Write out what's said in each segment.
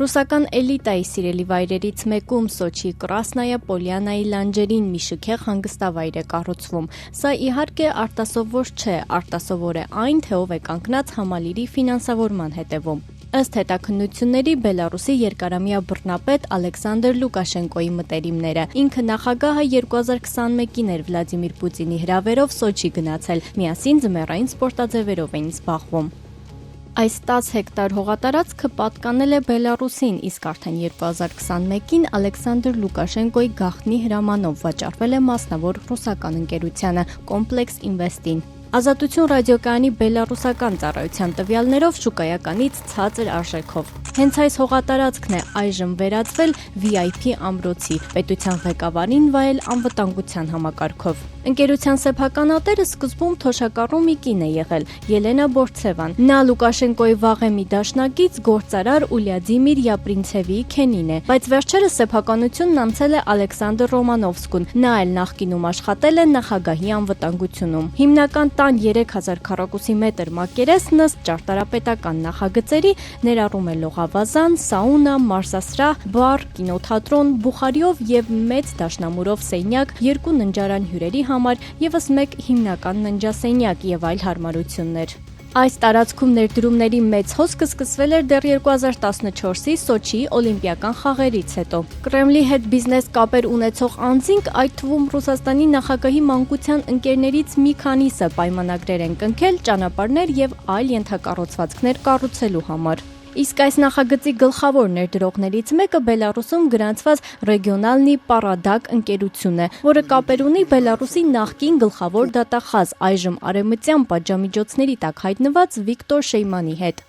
Ռուսական էլիտայի սիրելի վայրերից մեկում Սոչի Կրասնայա Պոլյանայի լանջերին մի շքեղ հանգստավայր է կառուցվում։ Սա իհարկե արտասովոր չէ, արտասովոր է այն, թե ով է կանգնած համալիրի ֆինանսավորման հետևում։ Ըստ հետաքննությունների Բելարուսի երկարամյա բռնապետ Ալեքսանդր Լուկաշենկոյի մտերիմները։ Ինքը նախագահը 2021-ին էր Վլադիմիր Պուտինի հրավերով Սոչի գնացել, միասին ձմեռային սպորտաձևերով էին զբաղվում։ Այս 10 հեկտար հողատարածքը պատկանել է Բելարուսին, իսկ արդեն 2021-ին Ալեքսանդր Լուկաշենկոյի գաղտնի հրամանով վաճառվել է մասնավոր ռուսական ընկերությանը Complex Invest-ին։ Ազատություն ռադիոկայանի բելարուսական ծառայության տվյալներով շուկայականից ցածր արժեքով։ Հենց այս հողատարածքն է այժմ վերածվել VIP ամրոցի, պետության ղեկավարին վայել անվտանգության համակարգով։ Ընկերության սեփականատերը սկզբում թոշակառու մի կին է եղել՝ Ելենա Բորցևան։ Նա Լուկաշենկոյի վաղեմի դաշնակից գործարար Ուլյադիմիր Յապրինցևիի քենին է, բայց վերջերս սեփականությունն անցել է Ալեքսանդր Ռոմանովսկուն։ Նա էլ նախկինում աշխատել է նախագահի անվտանգությունում։ Հիմնական տան 3000 քառակուսի մետր մակերեսն ըստ ճարտարապետական նախագծերի ներառում է լողավազան, սաունա, մարզասրահ, բար, կինոթատրոն, բուխարիով եւ մեծ դաշնամուրով սենյակ, 2 ննջարան հյուրերի համար, եւս 1 հիմնական ննջասենյակ եւ այլ հարմարություններ։ Այս տարածքում ներդրումների մեծ հոսքը սկսվել էր դեռ 2014-ի Սոչիի օլիմպիական խաղերից հետո։ Կրեմլի հետ բիզնես կապեր ունեցող անձինք, այդ թվում Ռուսաստանի նախագահի մանկության ընկերներից մի քանիսը պայմանագրեր են կնքել ճանապարհներ եւ այլ ենթակառուցվածքներ կառուցելու համար։ Իսկ այս նախագծի գլխավոր ներդրողներից մեկը Բելարուսում գրանցված Ռեգիոնալնի Պարադակ ընկերությունն է, որը կապեր ունի Բելարուսի նախկին գլխավոր դատախազ, այժմ արևմտյան պատժամիջոցների տակ հայտնված Վիկտոր Շեյմանի հետ։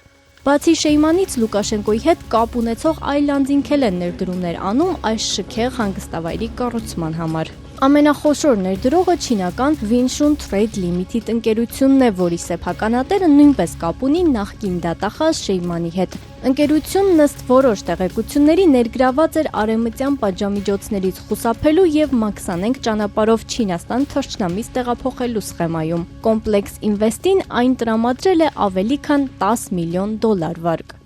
Բացի Շեյմանից Լուկաշենկոյի հետ կապ ունեցող այլ անձինք են ներդրումներ անում այս շքեղ հանգստավայրի կառուցման համար։ Ամենախոշոր ներդրողը չինական Վինշուն Trade Limited ընկերությունն է, որի սեփականատերը նույնպես կապ ունի նախկին դատախազ Շեյմանի հետ։ Ընկերությունն ըստ որոշ տեղեկությունների ներգրաված էր արևմտյան պատժամիջոցներից խուսափելու եւ Մաքսանենք ճանապարհով Չինաստան թռչնամիս տեղափոխելու սխեմայում։ Complex Invest-ին այն տրամադրել է ավելի քան $10 միլիոն վարկ։